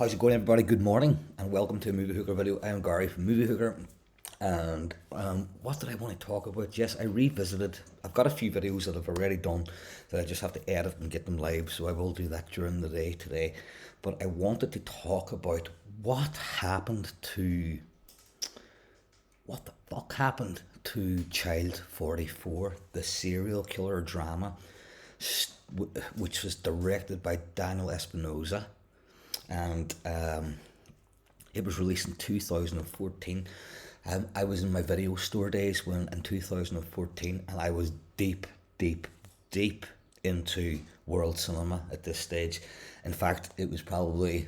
How's it going, everybody? Good morning, and welcome to a Movie Hooker video. I'm Gary from Movie Hooker, and what did I want to talk about? Yes, I revisited. I've got a few videos that I've already done that I just have to edit and get them live, so I will do that during the day today. But I wanted to talk about what the fuck happened to Child 44, the serial killer drama, which was directed by Daniel Espinosa, and it was released in 2014. I was in my video store days when in 2014, and I was deep, deep, deep into world cinema at this stage. In fact, it was probably,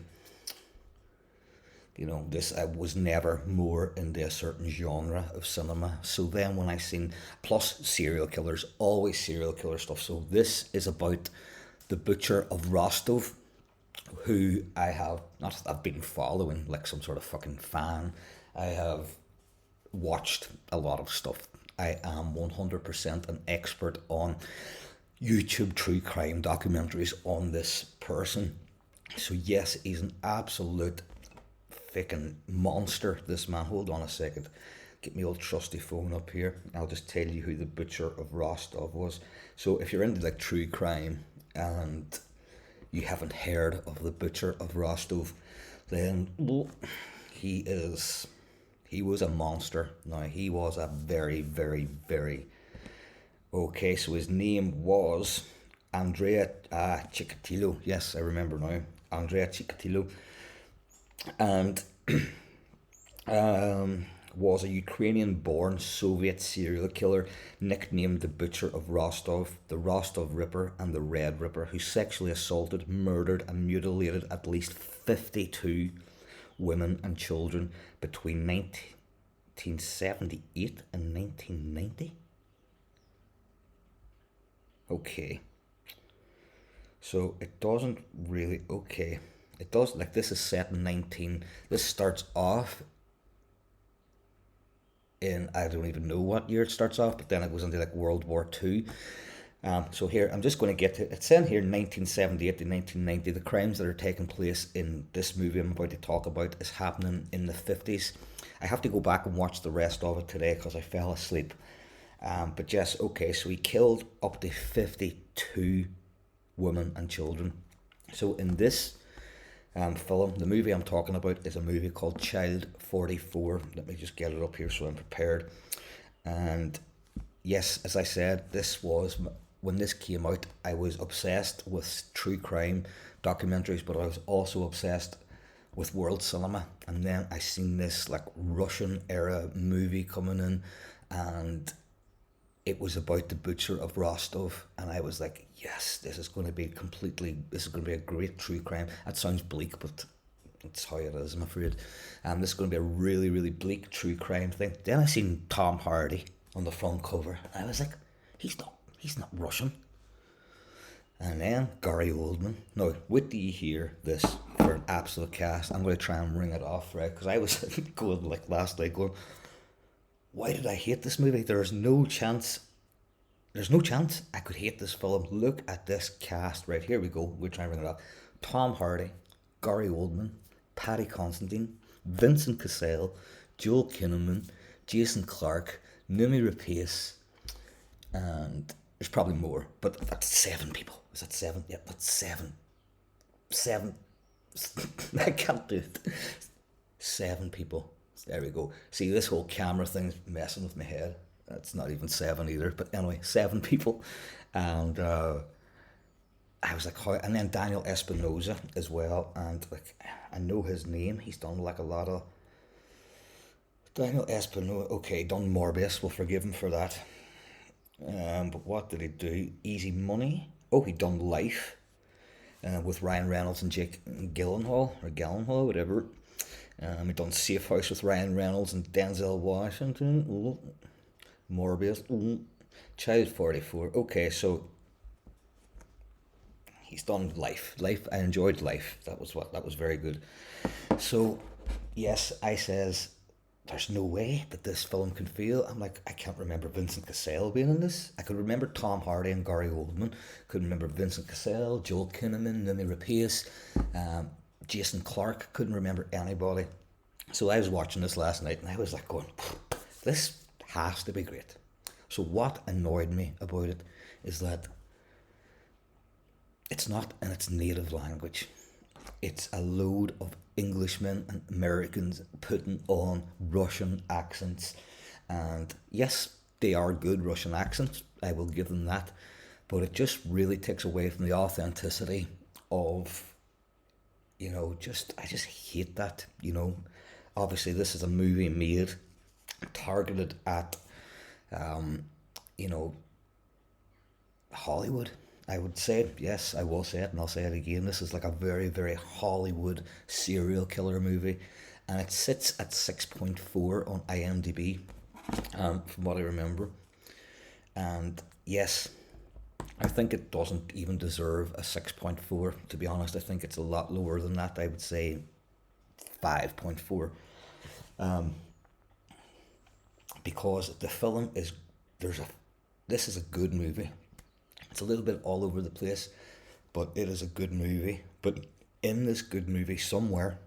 this I was never more into a certain genre of cinema. So then when I seen plus serial killers, always serial killer stuff. So this is about the Butcher of Rostov, who I have not I've been following like some sort of fucking fan. I have watched a lot of stuff. I am 100% an expert on YouTube true crime documentaries on this person. So yes, he's an absolute fucking monster, this man. Hold on a second. Get my old trusty phone up here. I'll just tell you who the Butcher of Rostov was. So if you're into like true crime and you haven't heard of the Butcher of Rostov, then he was a monster. Now he was a very, very, very okay. So his name was Andrea Chikatilo. Yes, I remember now, Andrea Chikatilo, and was a Ukrainian-born Soviet serial killer nicknamed the Butcher of Rostov, the Rostov Ripper, and the Red Ripper, who sexually assaulted, murdered, and mutilated at least 52 women and children between 1978 and 1990. Okay. So it doesn't really, okay. It does, like, this is set in this starts off in, I don't even know what year it starts off, but then it goes into like World War Two. So here, I'm just going to get to, it's in here 1978 to 1990. The crimes that are taking place in this movie I'm about to talk about is happening in the 50s. I have to go back and watch the rest of it today because I fell asleep. But yes, okay, so he killed up to 52 women and children. So in this film, the movie I'm talking about is a movie called Child 44. Let me just get it up here so I'm prepared. And yes, as I said, when this came out, I was obsessed with true crime documentaries, but I was also obsessed with world cinema. And then I seen this like Russian era movie coming in, and it was about the Butcher of Rostov, and I was like, yes, this is going to be a great true crime. That sounds bleak, but it's how it is, I'm afraid. This is going to be a really, really bleak true crime thing. Then I seen Tom Hardy on the front cover, and I was like, he's not Russian. And then Gary Oldman. Now, wait till you hear this for an absolute cast. I'm going to try and ring it off, right? Because I was going like last night going, why did I hate this movie? There's no chance I could hate this film. Look at this cast right here. We go. We're trying to bring it up. Tom Hardy, Gary Oldman, Paddy Considine, Vincent Cassel, Joel Kinnaman, Jason Clarke, Numi Rapace, and there's probably more, but that's 7 people. Is that 7? Yeah, that's 7. 7. I can't do it. 7 people. There we go. See, this whole camera thing's messing with my head. That's not even 7 either. But anyway, 7 people. And I was like, how? And then Daniel Espinosa as well. And like, I know his name. He's done like a lot of. Daniel Espinosa. Okay, done Morbius. We'll forgive him for that. But what did he do? Easy Money. Oh, he done Life. With Ryan Reynolds and Jake Gyllenhaal, whatever. He done Safe House with Ryan Reynolds and Denzel Washington. Ooh. Morbius. Ooh. Child 44. Okay, so he's done Life. I enjoyed Life. That was very good. So yes, I says there's no way that this film can fail. I'm like, I can't remember Vincent Cassel being in this. I could remember Tom Hardy and Gary Oldman. Could remember Vincent Cassel, Joel Kinnaman, Numi Rapace, Jason Clarke, couldn't remember anybody. So I was watching this last night and I was like going, this has to be great. So what annoyed me about it is that it's not in its native language. It's a load of Englishmen and Americans putting on Russian accents. And yes, they are good Russian accents, I will give them that. But it just really takes away from the authenticity of, I just hate that, Obviously, this is a movie made, targeted at, um, you know, Hollywood. I would say, yes, I will say it, and I'll say it again. This is like a very, very Hollywood serial killer movie, and it sits at 6.4 on IMDb, from what I remember. And yes, I think it doesn't even deserve a 6.4, to be honest. I think it's a lot lower than that. I would say 5.4. Um, because the film is, there's a, this is a good movie. It's a little bit all over the place, but it is a good movie. But in this good movie, somewhere,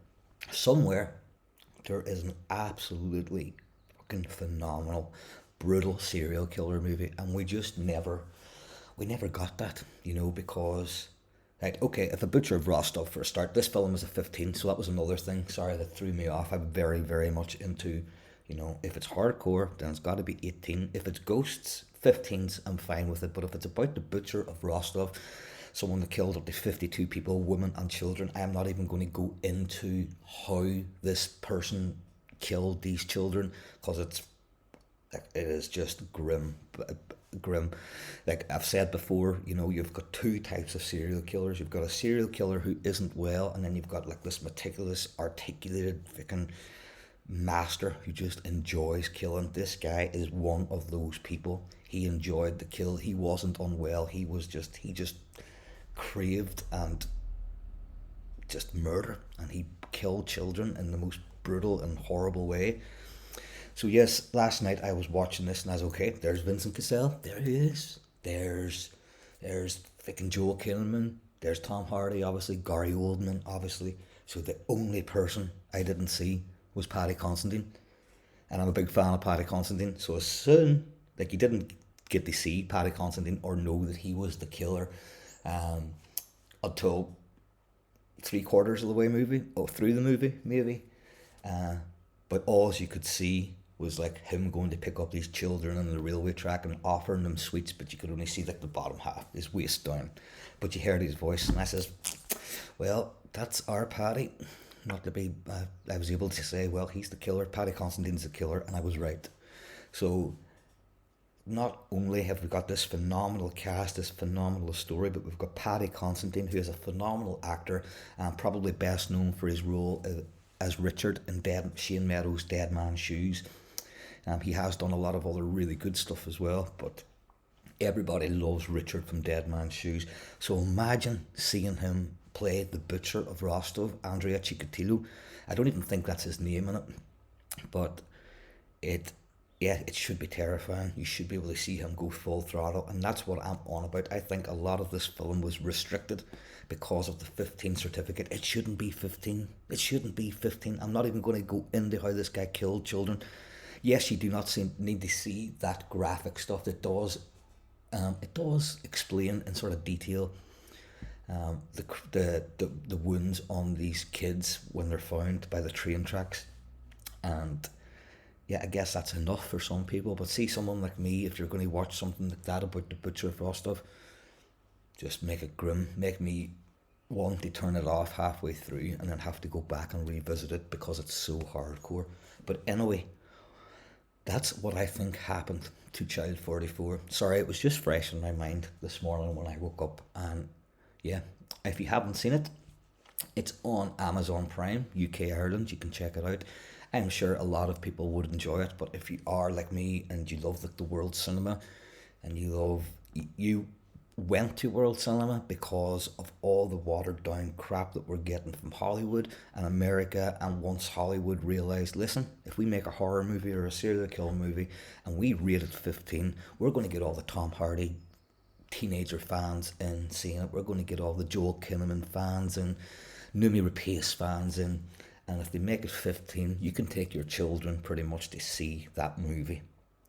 there is an absolutely fucking phenomenal, brutal serial killer movie, and we never got that, because, like, okay, if a Butcher of Rostov for a start, this film was a 15, so that was another thing. Sorry, that threw me off. I'm very, very much into, if it's hardcore, then it's got to be 18. If it's ghosts, 15s, I'm fine with it. But if it's about the Butcher of Rostov, someone that killed up to 52 people, women and children, I am not even going to go into how this person killed these children, because it is just grim. Like I've said before, you've got two types of serial killers. You've got a serial killer who isn't well, and then you've got like this meticulous, articulated freaking master who just enjoys killing. This guy is one of those people. He enjoyed the kill. He wasn't unwell. He just craved and just murder, and he killed children in the most brutal and horrible way. So yes, last night I was watching this and I was okay. There's Vincent Cassell. There he is. There's freaking Joel Kinnaman. There's Tom Hardy, obviously. Gary Oldman, obviously. So the only person I didn't see was Paddy Considine, and I'm a big fan of Paddy Considine. So as soon, like, you didn't get to see Paddy Considine or know that he was the killer, um, until 3/4 of the way movie, or through the movie maybe. Uh, but all you could see was like him going to pick up these children on the railway track and offering them sweets, but you could only see like the bottom half, his waist down. But you heard his voice, and I says, "Well, that's our Paddy." Not to be, I was able to say, "Well, he's the killer. Paddy Considine's the killer," and I was right. So not only have we got this phenomenal cast, this phenomenal story, but we've got Paddy Considine, who is a phenomenal actor, and probably best known for his role as Richard in Shane Meadows' Dead Man's Shoes. He has done a lot of other really good stuff as well, but everybody loves Richard from Dead Man's Shoes. So imagine seeing him play the Butcher of Rostov, Andrea Chikatilo. I don't even think that's his name in it, but it it should be terrifying. You should be able to see him go full throttle, and that's what I'm on about. I think a lot of this film was restricted because of the 15 certificate. It shouldn't be 15. It shouldn't be 15. I'm not even going to go into how this guy killed children. Yes, you do not need to see that graphic stuff. It does explain in sort of detail, the wounds on these kids when they're found by the train tracks, and yeah, I guess that's enough for some people. But see, someone like me, if you're going to watch something like that about the Butcher of Rostov, just make it grim. Make me want to turn it off halfway through and then have to go back and revisit it because it's so hardcore. But anyway, that's what I think happened to Child 44. Sorry, it was just fresh in my mind this morning when I woke up. And yeah, if you haven't seen it, it's on Amazon Prime, UK, Ireland. You can check it out. I'm sure a lot of people would enjoy it, but if you are like me and you love like the world cinema, and you went to world cinema because of all the watered down crap that we're getting from Hollywood and America, and once Hollywood realised, listen, if we make a horror movie or a serial killer movie and we rate it 15, we're going to get all the Tom Hardy teenager fans in seeing it. We're going to get all the Joel Kinnaman fans in Numi Rapace fans in, and if they make it 15, you can take your children pretty much to see that movie.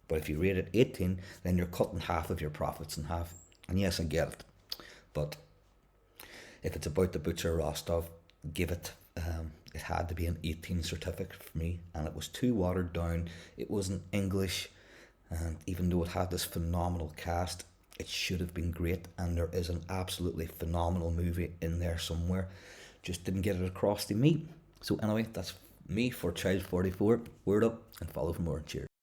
But if you rate it 18, then you're cutting half of your profits in half. And yes, I get it. But if it's about the Butcher Rostov, give it. It had to be an 18 certificate for me, and it was too watered down. It wasn't English, and even though it had this phenomenal cast, it should have been great. And there is an absolutely phenomenal movie in there somewhere. Just didn't get it across to me. So anyway, that's me for Child 44. Word up and follow for more. Cheers.